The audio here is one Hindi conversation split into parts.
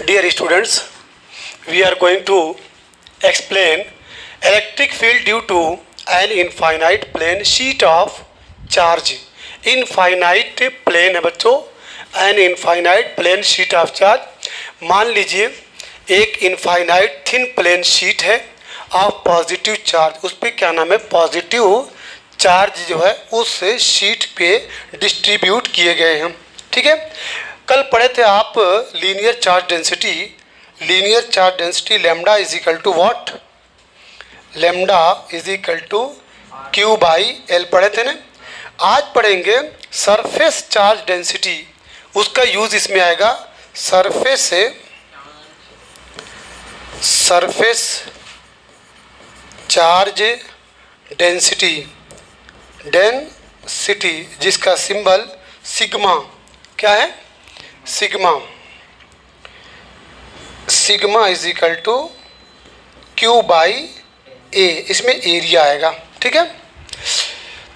Dear students, we are going to explain electric field due to an infinite plane sheet of charge. Infinite plane है बच्चों, an infinite plane sheet of charge. मान लीजिए एक इनफाइनाइट थिन प्लेन शीट है ऑफ पॉजिटिव चार्ज, उस पर क्या नाम है, पॉजिटिव चार्ज जो है उस शीट पे डिस्ट्रीब्यूट किए गए हैं. ठीक है, कल पढ़े थे आप linear charge density lambda is equal to what, lambda is equal to q by l पढ़े थे ना. आज पढ़ेंगे सरफेस चार्ज डेंसिटी, उसका यूज इसमें आएगा. सरफेस चार्ज डेंसिटी जिसका सिंबल सिग्मा, क्या है, sigma is equal to q by a, इसमें एरिया आएगा. ठीक है,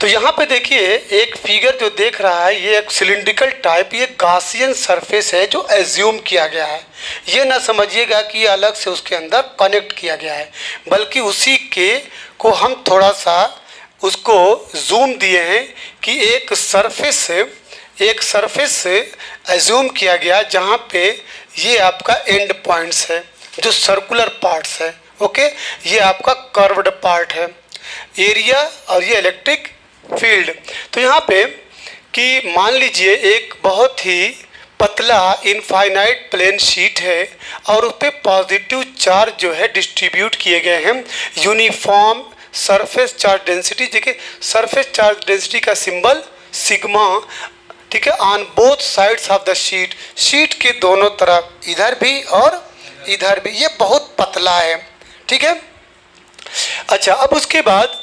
तो यहाँ पे देखिए एक फिगर जो देख रहा है, ये एक सिलिंड्रिकल टाइप, ये गासियन सरफेस है जो एज्यूम किया गया है. ये ना समझिएगा कि ये अलग से उसके अंदर कनेक्ट किया गया है, बल्कि उसी के को हम थोड़ा सा उसको जूम दिए हैं कि एक सरफेस एज्यूम किया गया जहाँ पे ये आपका एंड पॉइंट्स है, जो सर्कुलर पार्ट्स है. ओके, ये आपका कर्व्ड पार्ट है, एरिया और ये इलेक्ट्रिक फील्ड. तो यहाँ पे कि मान लीजिए एक बहुत ही पतला इनफाइनाइट प्लेन शीट है और उस पर पॉजिटिव चार्ज जो है डिस्ट्रीब्यूट किए गए हैं. यूनिफॉर्म सरफेस चार्ज डेंसिटी, देखिए सरफेस चार्ज डेंसिटी का सिंबल सिग्मा. ठीक है, on both sides of the sheet के दोनों तरफ, इधर भी और इधर भी, ये बहुत पतला है. ठीक है, अच्छा, अब उसके बाद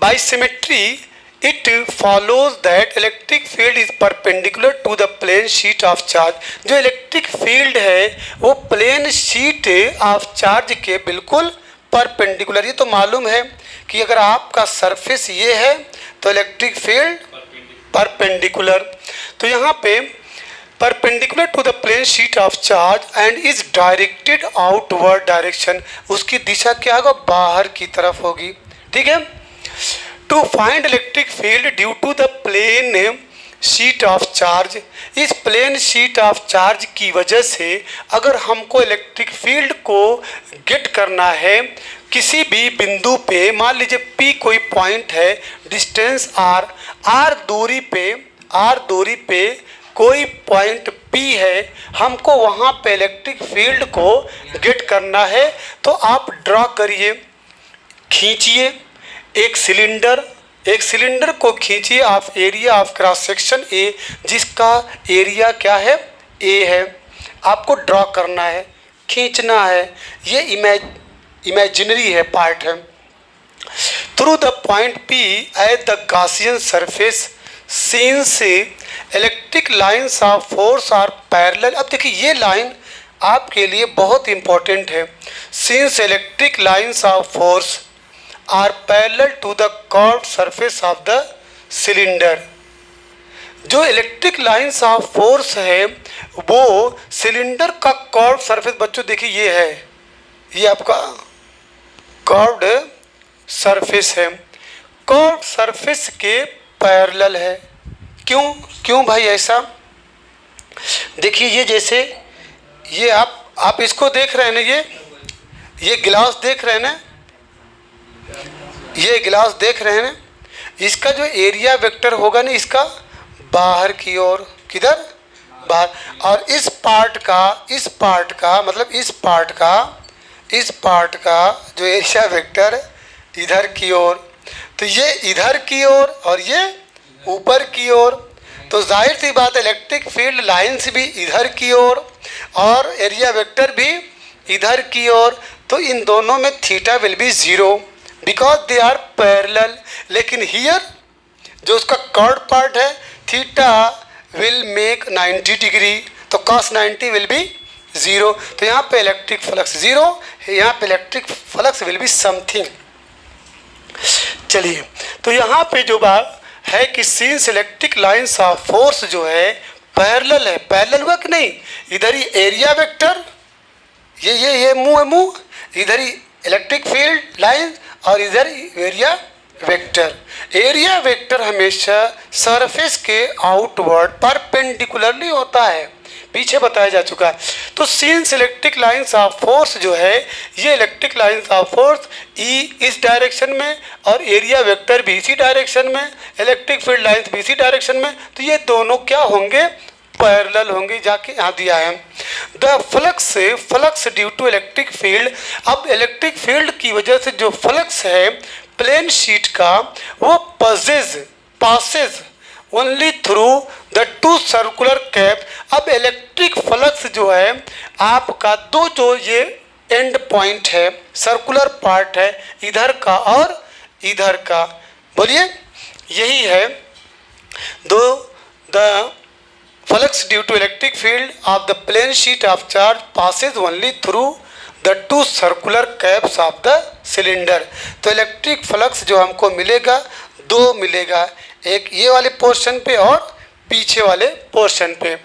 by symmetry it follows that electric field is perpendicular to the plane sheet of charge. जो इलेक्ट्रिक फील्ड है वो प्लेन शीट ऑफ चार्ज के बिल्कुल परपेंडिकुलर. ये तो मालूम है कि अगर आपका सरफेस ये है तो इलेक्ट्रिक फील्ड परपेंडिकुलर. तो यहाँ पे perpendicular to the plane sheet of charge and is directed outward direction, उसकी दिशा क्या होगा, बाहर की तरफ होगी. ठीक है, to find electric field due to the plane sheet of charge, इस प्लेन शीट ऑफ चार्ज की वजह से अगर हमको इलेक्ट्रिक फील्ड को गेट करना है किसी भी बिंदु पे, मान लीजिए P कोई पॉइंट है, डिस्टेंस R दूरी पे कोई पॉइंट P है, हमको वहाँ पे इलेक्ट्रिक फील्ड को गेट करना है. तो आप ड्रॉ करिए, खींचिए एक सिलेंडर को खींचिए of area of cross section a, जिसका एरिया क्या है, ए है. आपको ड्रॉ करना है, खींचना है, ये इमेजिनरी है, पार्ट है. Through the point P at the Gaussian surface since electric lines of force are parallel. अब देखिए ये लाइन आपके लिए बहुत इंपॉर्टेंट है. Since electric lines of force are parallel to the curved surface of the cylinder. जो इलेक्ट्रिक लाइन्स ऑफ फोर्स है वो सिलेंडर का कर्व्ड सरफेस, बच्चों देखिए ये है, ये आपका कर्व्ड सरफेस है, कर्व्ड सरफेस के पैरेलल है. क्यों भाई ऐसा, देखिए ये जैसे ये आप इसको देख रहे हैं ना, ये गिलास देख रहे हैं ना, ये गिलास देख रहे हैं ना, इसका जो एरिया वेक्टर होगा ना, इसका बाहर की ओर, किधर, बाहर. और इस पार्ट का मतलब इस पार्ट का जो एरिया वेक्टर इधर की ओर, तो ये इधर की ओर और ये ऊपर की ओर. तो जाहिर सी बात है इलेक्ट्रिक फील्ड लाइंस भी इधर की ओर और एरिया वेक्टर भी इधर की ओर. तो इन दोनों में theta will be 0 because they are parallel. लेकिन हियर जो उसका कर्व्ड पार्ट है, थीटा विल मेक 90 डिग्री, तो cos 90 विल बी 0. तो यहाँ पे इलेक्ट्रिक फ्लक्स 0, यहाँ पे electric flux will be something. चलिए, तो यहाँ पे जो बात है कि since electric lines of force जो है पैरेलल है, पैरेलल हुआ कि नहीं, इधर ही एरिया वेक्टर ये मुंह इधर ही इलेक्ट्रिक फील्ड लाइन और इधर एरिया वेक्टर। एरिया वेक्टर हमेशा सरफेस के आउटवर्ड परपेंडिकुलरली होता है, पीछे बताया जा चुका है। तो since electric lines of force जो है, ये इलेक्ट्रिक लाइंस ऑफ फोर्स ई इस डायरेक्शन में और एरिया वेक्टर भी इसी डायरेक्शन में, इलेक्ट्रिक फील्ड लाइंस भी इसी डायरेक्शन में, तो ये दोनों क्या होंगे, पैरेलल होंगे। जाके यहाँ दिया है the flux due to electric field. अब इलेक्ट्रिक फील्ड की वजह से जो फ्लक्स है प्लेन शीट का, वो passes only through the two circular cap. अब इलेक्ट्रिक फ्लक्स जो है आपका दो जो ये एंड पॉइंट है, सर्कुलर पार्ट है, इधर का और इधर का, बोलिए यही है। दो the flux due to electric field of the plane sheet of charge passes only through the two circular caps of the cylinder। तो इलेक्ट्रिक फ्लक्स जो हमको मिलेगा, दो मिलेगा, एक ये वाले पोर्शन पे और पीछे वाले पोर्शन पे।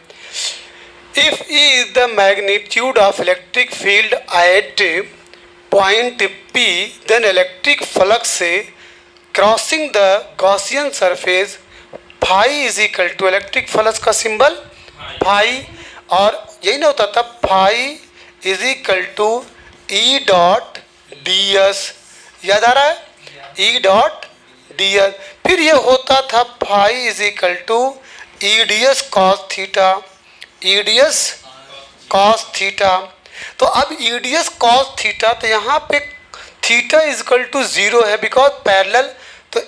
If E is the magnitude of electric field at point P, then electric flux crossing the Gaussian surface phi is equal to, electric flux का सिंबल फाई, और यही ना होता था, phi is equal to E dot D S, याद आ रहा है, ई डॉट डी एस। फिर ये होता था phi is equal to E D S cos theta, E D S cos theta. तो अब E D S cos theta, तो यहाँ पे थीटा इज इक्वल टू 0 है बिकॉज पैरेलल, तो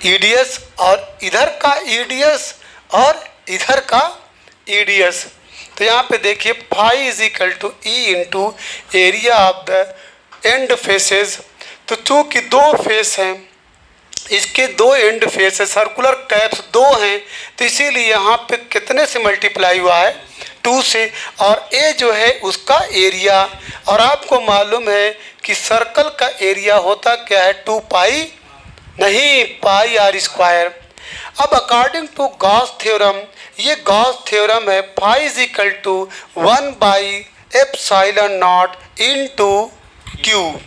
ईडीएस और इधर का ईडीएस और इधर का ईडीएस। तो यहाँ पे देखिए phi is equal to E into area of the end faces. तो चूँकि दो फेस हैं, इसके दो एंड फेस है, सर्कुलर कैप्स दो हैं, तो इसीलिए यहाँ पे कितने से मल्टीप्लाई हुआ है, 2 से, और ए जो है उसका एरिया। और आपको मालूम है कि सर्कल का एरिया होता क्या है, 2 पाई नहीं, पाई आर स्क्वायर। अब अकॉर्डिंग टू गॉस थ्योरम, ये गॉस थ्योरम है, phi is equal to 1/ε0 into q,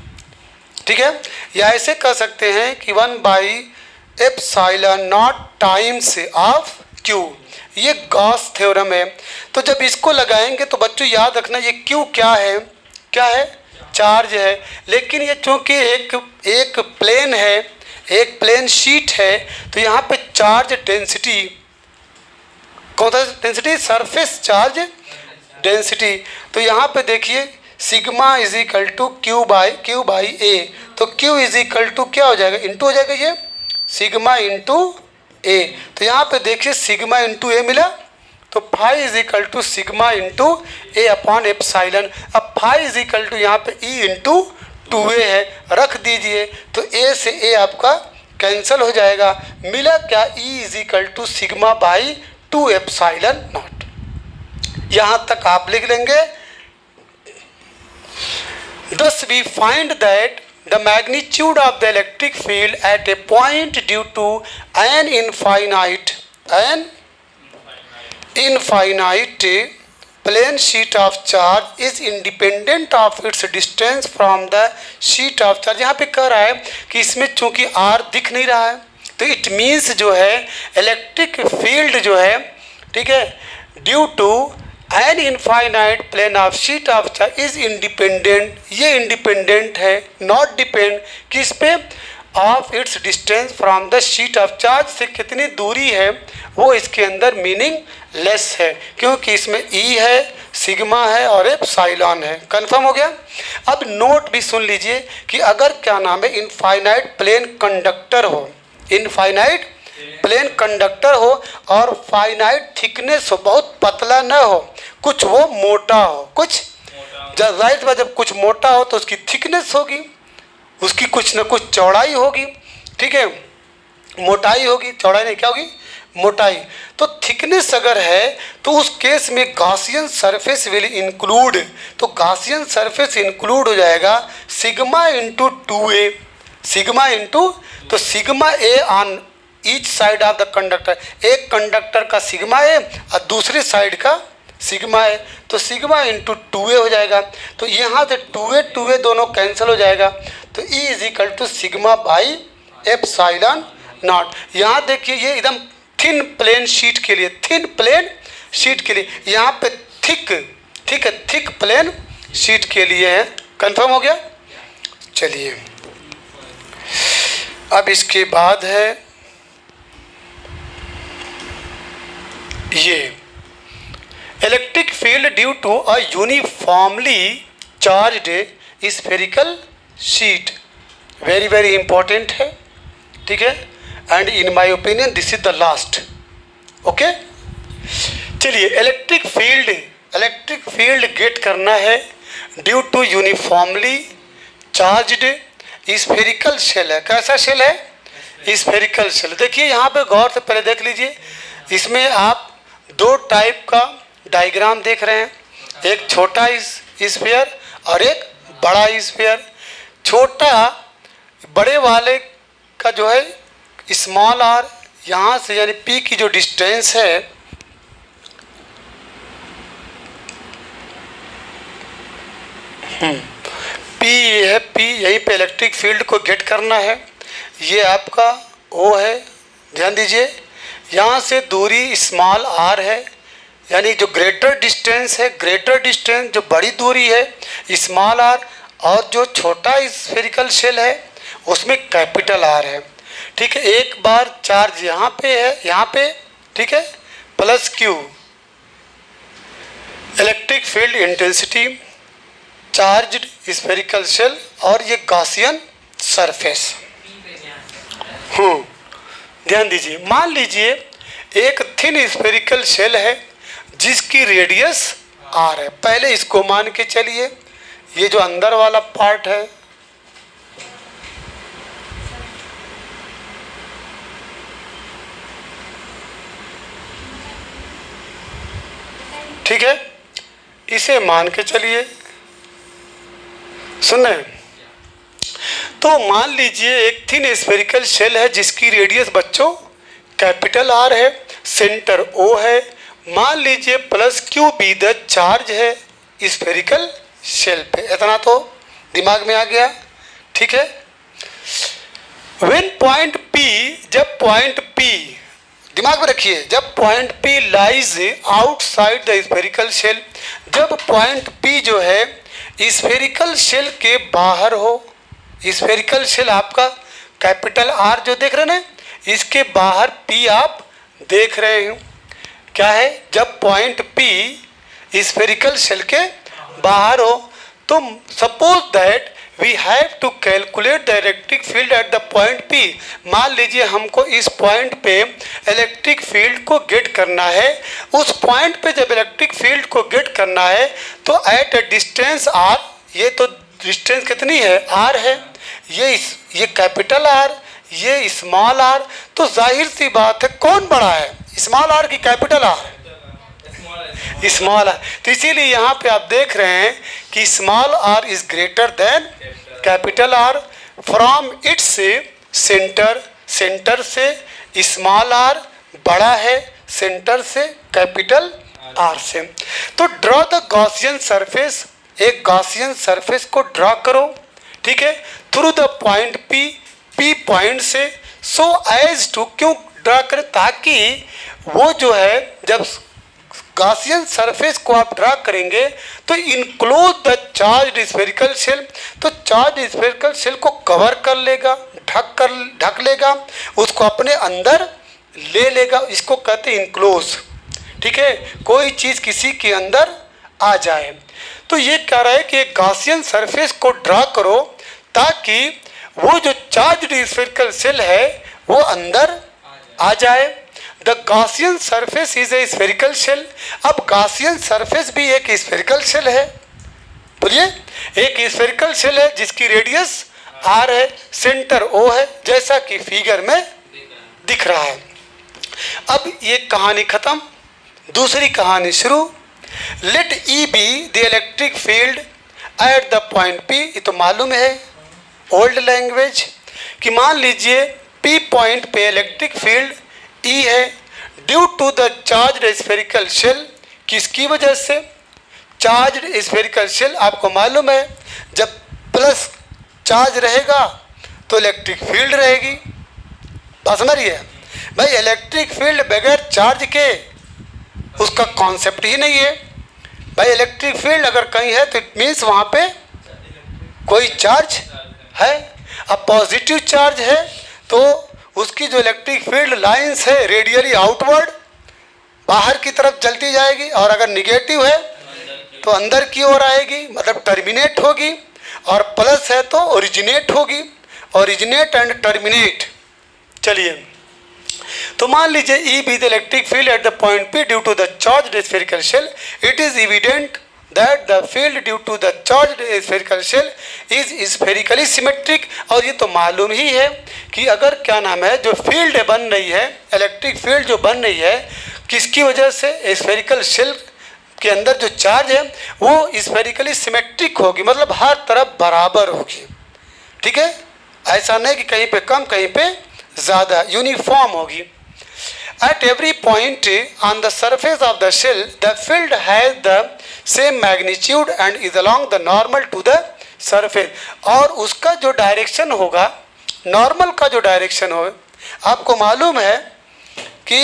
ठीक है, या ऐसे कह सकते हैं कि 1/ε0 टाइम्स ऑफ क्यू, ये गॉस थ्योरम है। तो जब इसको लगाएंगे तो बच्चों याद रखना, ये क्यू क्या है, चार्ज है, लेकिन ये चूँकि एक प्लेन है, एक प्लेन शीट है, तो यहाँ पे चार्ज डेंसिटी, कौन सा डेंसिटी, सरफेस चार्ज डेंसिटी। तो यहाँ पे देखिए sigma is equal to q by a, तो क्यू इज इक्वल टू क्या हो जाएगा, इंटू हो जाएगा ये सिग्मा इंटू ए। तो यहाँ पे देखिए सिग्मा इंटू ए मिला, तो phi is equal to sigma into A upon epsilon. अब फाई इज इक्वल टू यहाँ पे ई इंटू 2a है, रख दीजिए, तो a से a आपका कैंसिल हो जाएगा, मिला क्या, E is equal to sigma by 2ε0। यहाँ तक आप लिख लेंगे। Thus we find that the magnitude of the electric field at a point due to an infinite plane sheet of charge is independent of its distance from the sheet of charge। यहाँ पे कह रहा है कि इसमें चूंकि R दिख नहीं रहा है, तो इट मीन्स जो है इलेक्ट्रिक फील्ड जो है, ठीक है, due to an infinite plane of sheet of charge is independent, ये इंडिपेंडेंट है, नॉट डिपेंड किस पे, of its distance from the sheet of charge, से कितनी दूरी है वो इसके अंदर मीनिंग लेस है, क्योंकि इसमें ई है, सिग्मा है और एप्सिलॉन है। कंफर्म हो गया। अब नोट भी सुन लीजिए कि अगर क्या नाम है, इनफाइनाइट प्लेन कंडक्टर हो, इनफाइनाइट प्लेन कंडक्टर हो और फाइनाइट थिकनेस हो, बहुत पतला न हो, कुछ वो मोटा हो, कुछ जाहिर बात, जब कुछ मोटा हो तो उसकी थिकनेस होगी, उसकी कुछ न कुछ चौड़ाई होगी, ठीक है, मोटाई होगी, चौड़ाई नहीं, क्या होगी, मोटाई। तो थिकनेस अगर है तो उस केस में गॉसियन सरफेस विल इंक्लूड, तो गॉसियन सरफेस इंक्लूड हो जाएगा sigma into 2a, sigma into, तो sigma a on each side of the conductor, एक कंडक्टर का सिग्मा ए और दूसरी साइड का सिग्मा है, तो सिग्मा इंटू 2a हो जाएगा। तो यहाँ से 2a दोनों कैंसिल हो जाएगा, तो E is equal to sigma by epsilon not. यहाँ देखिए ये एकदम थिन प्लेन शीट के लिए, थिन प्लेन शीट के लिए, यहाँ पे थिक प्लेन शीट के लिए है। कंफर्म हो गया? चलिए अब इसके बाद है ये electric field due to a uniformly charged spherical sheet. Very very important है, ठीक है, and in my opinion this is the last. Okay, चलिए इलेक्ट्रिक फील्ड गेट करना है due to uniformly charged spherical shell है। कैसा शेल है? Spherical shell. देखिए यहाँ पे गौर से पहले देख लीजिए, इसमें आप दो टाइप का डायग्राम देख रहे हैं, एक छोटा स्फीयर और एक बड़ा स्फीयर। छोटा बड़े वाले का जो है स्मॉल आर, यहाँ से यानी पी की जो डिस्टेंस है पी, ये है पी, यहीं पे इलेक्ट्रिक फील्ड को गेट करना है। ये आपका ओ है, ध्यान दीजिए, यहाँ से दूरी स्मॉल आर है, यानी जो ग्रेटर डिस्टेंस है, ग्रेटर डिस्टेंस जो बड़ी दूरी है स्मॉल आर, और जो छोटा स्फेरिकल शेल है उसमें कैपिटल आर है। ठीक है, एक बार चार्ज यहाँ पे है, यहाँ पे, ठीक है, plus Q electric field intensity, charged spherical shell और ये गॉसियन सरफेस। ध्यान दीजिए, मान लीजिए एक थिन स्फेरिकल शेल है जिसकी रेडियस आर है। पहले इसको मान के चलिए, ये जो अंदर वाला पार्ट है ठीक है, इसे मान के चलिए, सुन रहे हैं? तो मान लीजिए एक थिन स्फेरिकल शेल है जिसकी रेडियस बच्चों कैपिटल आर है, सेंटर ओ है, मान लीजिए plus Q be the charge है स्फेरिकल शेल पे। इतना तो दिमाग में आ गया, ठीक है। व्हेन पॉइंट पी, जब पॉइंट पी, दिमाग में रखिए, जब point P lies outside the spherical shell, जब पॉइंट पी जो है स्फेरिकल शेल के बाहर हो, स्फेरिकल शेल आपका कैपिटल आर जो देख रहे हैं ना, इसके बाहर पी आप देख रहे हो, क्या है, जब पॉइंट पी स्फेरिकल शेल के बाहर हो, तो suppose that we have to calculate the electric field at the point P. मान लीजिए हमको इस पॉइंट पे इलेक्ट्रिक फील्ड को गेट करना है। उस पॉइंट पे जब इलेक्ट्रिक फील्ड को गेट करना है तो एट ए डिस्टेंस आर, ये तो डिस्टेंस कितनी है, आर है, ये कैपिटल आर, ये स्मॉल आर, तो जाहिर सी बात है कौन बड़ा है, स्मॉल आर की कैपिटल आर? Small R. तो इसीलिए यहाँ पे आप देख रहे हैं कि small R is greater than capital R from its centre, centre से स्मॉल आर बड़ा है सेंटर से कैपिटल आर से। तो ड्रॉ द गॉसियन सरफेस, एक गॉसियन सरफेस को ड्रॉ करो, ठीक है, through the point P, P point से, सो एज टू, क्यों ड्रॉ करें, ताकि वो जो है जब गॉसियन सरफेस को आप ड्रा करेंगे तो enclose the charge spherical shell, तो चार्ज स्फेरिकल शेल को कवर कर लेगा, ढक लेगा, उसको अपने अंदर ले लेगा, इसको कहते हैं इनक्लोज, ठीक है, कोई चीज़ किसी के अंदर आ जाए। तो ये कह रहा है कि एक गॉसियन सरफेस को ड्रा करो ताकि वो जो चार्ज स्फेरिकल शेल है वो अंदर आ जाए। The Gaussian surface is a spherical shell. अब गॉसियन सरफेस भी एक स्फेरिकल शेल है, बोलिए, एक स्फेरिकल शेल है जिसकी रेडियस आर है, सेंटर ओ है, जैसा कि फिगर में दिख रहा है। अब ये कहानी खत्म, दूसरी कहानी शुरू। Let E be the electric field at the point P. ये तो मालूम है ओल्ड लैंग्वेज कि मान लीजिए पी पॉइंट पे इलेक्ट्रिक फील्ड ई है due to the charge spherical shell किसकी वजह से? Charge spherical shell. आपको मालूम है जब प्लस चार्ज रहेगा तो इलेक्ट्रिक फील्ड रहेगी। बात समझ रही है भाई? इलेक्ट्रिक फील्ड बगैर चार्ज के उसका कॉन्सेप्ट ही नहीं है भाई। इलेक्ट्रिक फील्ड अगर कहीं है तो इट मीन्स वहाँ पे कोई चार्ज है। अब पॉजिटिव चार्ज है तो उसकी जो इलेक्ट्रिक फील्ड लाइंस है रेडियली आउटवर्ड बाहर की तरफ चलती जाएगी, और अगर निगेटिव है तो अंदर की ओर आएगी, मतलब टर्मिनेट होगी, और प्लस है तो ओरिजिनेट होगी। Originate and terminate. चलिए, तो मान लीजिए E be the electric field at the point P due to the charged spherical shell, it is evident that the field due to the charged spherical shell is spherically symmetric। और ये तो मालूम ही है कि अगर क्या नाम है जो फील्ड बन रही है, इलेक्ट्रिक फील्ड जो बन रही है, किसकी वजह से? स्फेरिकल शेल के अंदर जो चार्ज है वो स्फेरिकली सिमेट्रिक होगी, मतलब हर तरफ बराबर होगी। ठीक है, ऐसा नहीं कि कहीं पे कम कहीं पे ज़्यादा, यूनिफॉर्म होगी। At every point on the surface of the shell, the field has the same magnitude and is along the normal to the surface। और उसका जो डायरेक्शन होगा, नॉर्मल का जो डायरेक्शन हो, आपको मालूम है कि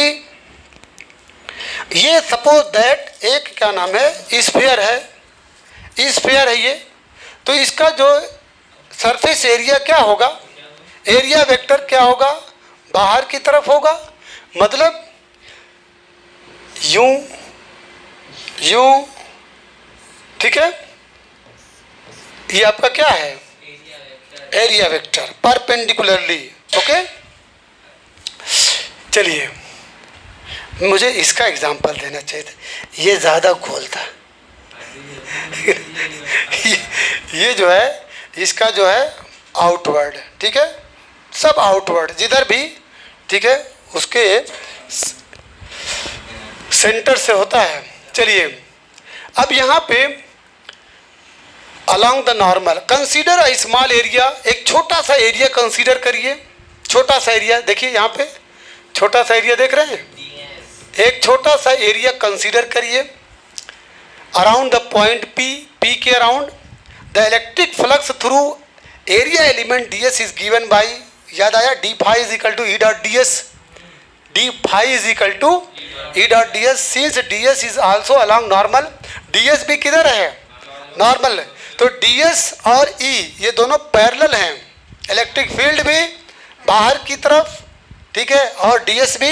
ये सपोज दैट एक क्या नाम है स्फीयर है, स्फीयर है ये, तो इसका जो सरफेस एरिया क्या होगा? एरिया वेक्टर क्या होगा? बाहर की तरफ होगा, मतलब यूं यूं। ठीक है, ये आपका क्या है? Area vector perpendicularly. ओके, चलिए, मुझे इसका एग्जांपल देना चाहिए था, ये ज़्यादा गोल था। ये जो है इसका जो है आउटवर्ड, ठीक है, सब आउटवर्ड जिधर भी, ठीक है, उसके सेंटर से होता है। चलिए, अब यहाँ पे along the normal consider a small area, एक छोटा सा एरिया कंसीडर करिए। छोटा सा एरिया देखिए, यहाँ पे छोटा सा एरिया देख रहे हैं, एक छोटा सा एरिया कंसीडर करिए around the point P, P के around. The electric flux through area element D S is given by, याद आया, D phi is equal to E dot D S, D phi is equal to E dot D S. Since D S is also along normal, D S भी किधर है? नॉर्मल। तो डी एस और ई ये दोनों पैरेलल हैं, इलेक्ट्रिक फील्ड भी बाहर की तरफ, ठीक है, और डी एस भी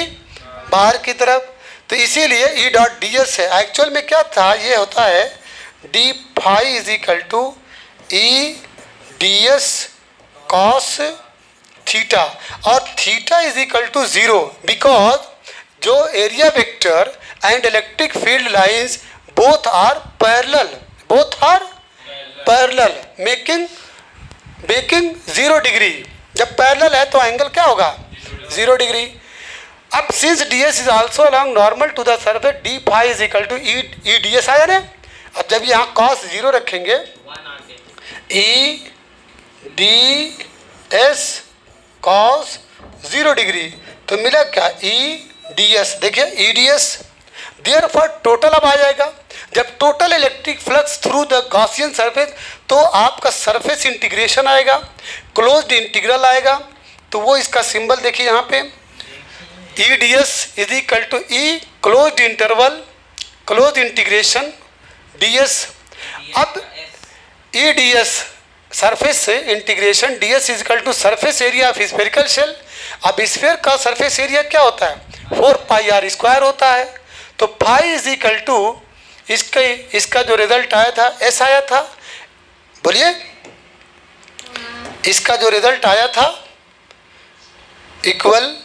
बाहर की तरफ, तो इसीलिए ई डॉट डी एस है। एक्चुअल में क्या था, ये होता है D phi is equal to E D S cos theta, और theta is equal to 0 because जो area vector and electric field lines both are parallel, both are parallel making 0 degree. जब पैरेलल है तो एंगल क्या होगा? 0 डिग्री। अब since D S is also along normal to the surface, D phi is equal to E D S आया ना। अब जब यहाँ कॉस 0 रखेंगे, E D S cos 0 degree, तो मिला क्या? E D S. देखिए E D S, therefore total अब आ जाएगा। जब total electric flux through the Gaussian surface, तो आपका सरफेस इंटीग्रेशन आएगा, क्लोज्ड इंटीग्रल आएगा। तो वो इसका सिंबल देखिए यहाँ पे, E D S is equal to E closed interval closed integration D S. अब ई डी एस सरफेस से integration D S is equal to surface area of spherical shell. अब स्फीयर का सरफेस एरिया क्या होता है? 4 पाई आर स्क्वायर होता है। तो फाई इज इक्वल टू इसका जो रिजल्ट आया था एस आया था, बोलिए, इसका जो रिजल्ट आया था इक्वल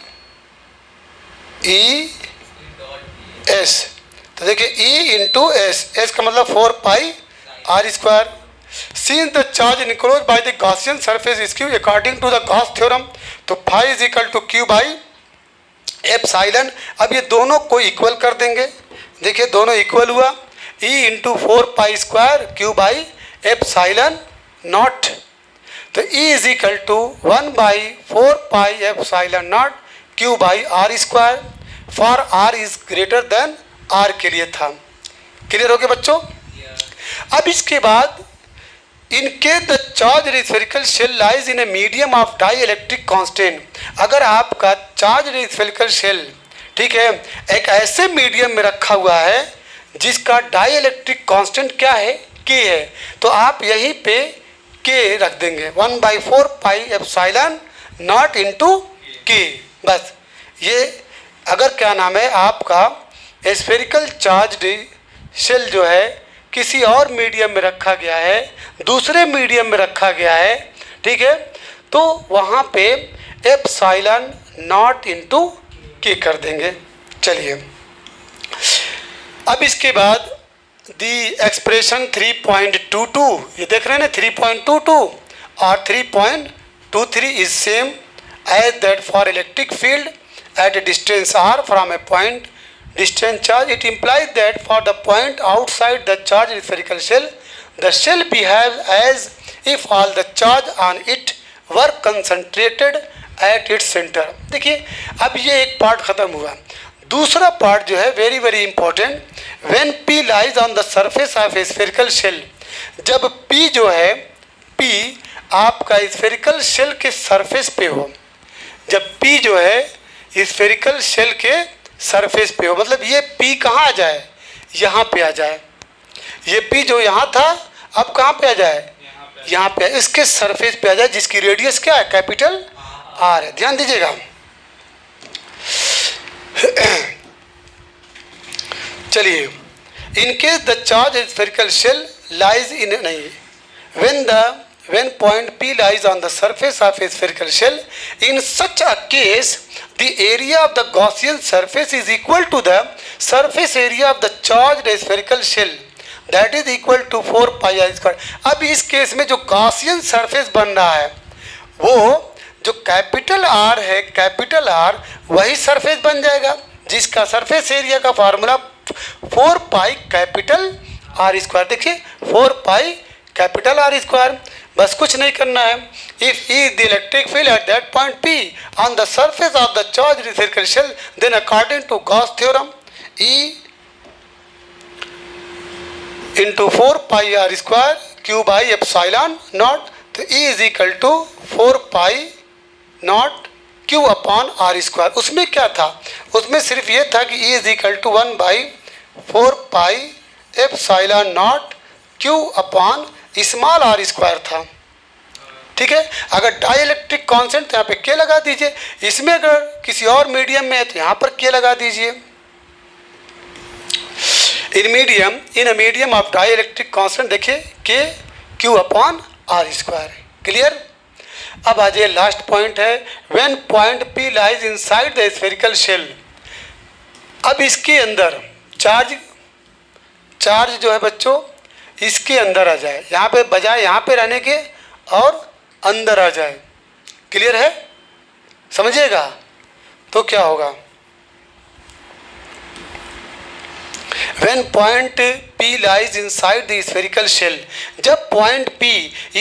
ई एस। तो देखिए ई इंटू एस, एस का मतलब 4 pi are square. Since the charge enclosed by the Gaussian surface is q according to the Gauss theorem, तो phi is equal to q by epsilon. अब ये दोनों को इक्वल कर देंगे, देखिए दोनों इक्वल हुआ, e into 4 pi square q by epsilon not. तो e is equal to 1 by 4 pi epsilon not q by R square, for r is greater than r के लिए था। क्लियर हो गया बच्चों? अब इसके बाद इनके the charge spherical shell lies in a medium of dielectric constant. अगर आपका चार्ज स्फेरिकल शेल, ठीक है, एक ऐसे मीडियम में रखा हुआ है जिसका डाई इलेक्ट्रिक कांस्टेंट क्या है, के है, तो आप यहीं पे के रख देंगे 1/4 पाई एप्सिलॉन नॉट इनटू के। बस ये अगर क्या नाम है आपका स्फेरिकल चार्ज शेल जो है किसी और मीडियम में रखा गया है, दूसरे मीडियम में रखा गया है, ठीक है, तो वहाँ पे एप्सिलॉन नॉट इनटू के कर देंगे। चलिए अब इसके बाद दी एक्सप्रेशन 3.22, ये देख रहे हैं ना 3.22 और 3.23 is same as that for electric field at a distance r from a point distance charge. It implies that for the point outside the charge spherical shell, the shell behaves as if all the charge on it were concentrated at its center. देखिए अब ये एक पार्ट खत्म हुआ, दूसरा पार्ट जो है very very important, when p lies on the surface of a spherical shell, जब p जो है p आपका स्फेरिकल शेल के सरफेस पे हो, जब p जो है स्फेरिकल शेल के सरफेस पे हो, मतलब ये P कहाँ आ जाए, यहाँ पे आ जाए, ये P जो यहाँ था अब कहाँ पे आ जाए, यहाँ पे, इसके सरफेस पे आ जाए जिसकी रेडियस क्या है, कैपिटल R है। ध्यान दीजिएगा। चलिए in case the charge spherical shell lies in, नहीं, when point P lies on the surface of a spherical shell, in such a case the area of the Gaussian surface is equal to the surface area of the charged spherical shell, that is equal to 4 pi r square। अब इस केस में जो गॉसियन सरफेस बन रहा है वो जो कैपिटल R है, कैपिटल R वही सरफेस बन जाएगा जिसका सरफेस एरिया का formula 4 pi capital R square. देखिए 4 पाई कैपिटल R स्क्वायर, बस कुछ नहीं करना है। If E the electric field at that point P on the surface of the charge spherical shell, then according to Gauss theorem E into 4 pi R square Q by epsilon not, तो E is equal to 4 pi not Q upon R square. उसमें क्या था, उसमें सिर्फ ये था कि E is equal to 1/4 pi epsilon not Q upon small r square था। ठीक है, अगर डाई इलेक्ट्रिक कॉन्स्टेंट तो यहाँ पे के लगा दीजिए, इसमें अगर किसी और मीडियम में है तो यहाँ पर के लगा दीजिए। In a medium of dielectric constant देखिए K Q upon R square. Clear. अब आ जाइए लास्ट पॉइंट है, when point P lies inside the spherical shell. अब इसके अंदर चार्ज जो है बच्चों इसके अंदर आ जाए, यहाँ पे बजाय यहाँ पे रहने के और अंदर आ जाए। क्लियर है, समझिएगा तो क्या होगा। When point P lies inside the spherical shell, जब पॉइंट P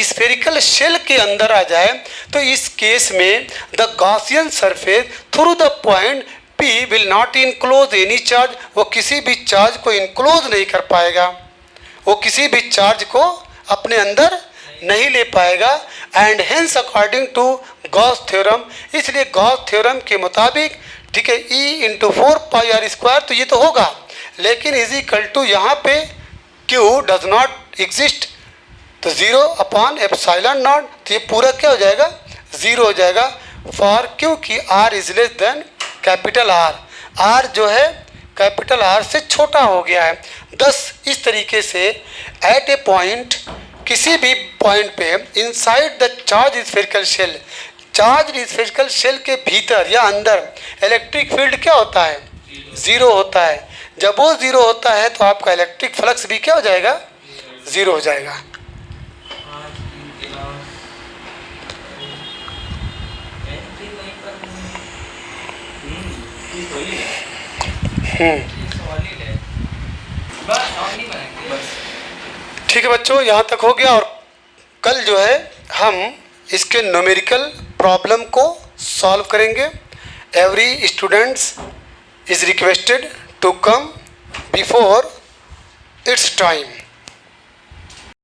स्फेरिकल शेल के अंदर आ जाए तो इस केस में the Gaussian surface through the point P will not enclose any charge, वो किसी भी चार्ज को इनक्लोज नहीं कर पाएगा, वो किसी भी चार्ज को अपने अंदर नहीं ले पाएगा। And hence according to Gauss theorem, इसलिए गॉस थ्योरम के मुताबिक, ठीक है, E into 4 pi R square तो ये तो होगा, लेकिन इज इक्वल टू यहाँ पे Q डज नॉट एग्जिस्ट, तो 0 अपॉन एप्सिलॉन नॉट, तो ये पूरा क्या हो जाएगा, 0 हो जाएगा फॉर क्योंकि R is less than capital R। R जो है कैपिटल R से छोटा हो गया है। दस इस तरीके से एट ए पॉइंट, किसी भी पॉइंट पे inside the charge spherical shell, charge spherical shell के भीतर या अंदर इलेक्ट्रिक फील्ड क्या होता है, 0 होता है। जब वो 0 होता है तो आपका इलेक्ट्रिक फ्लक्स भी क्या हो जाएगा, 0 हो जाएगा। ठीक है बच्चों, यहाँ तक हो गया। और कल जो है हम इसके न्यूमेरिकल प्रॉब्लम को सॉल्व करेंगे। Every students is requested to come before its time.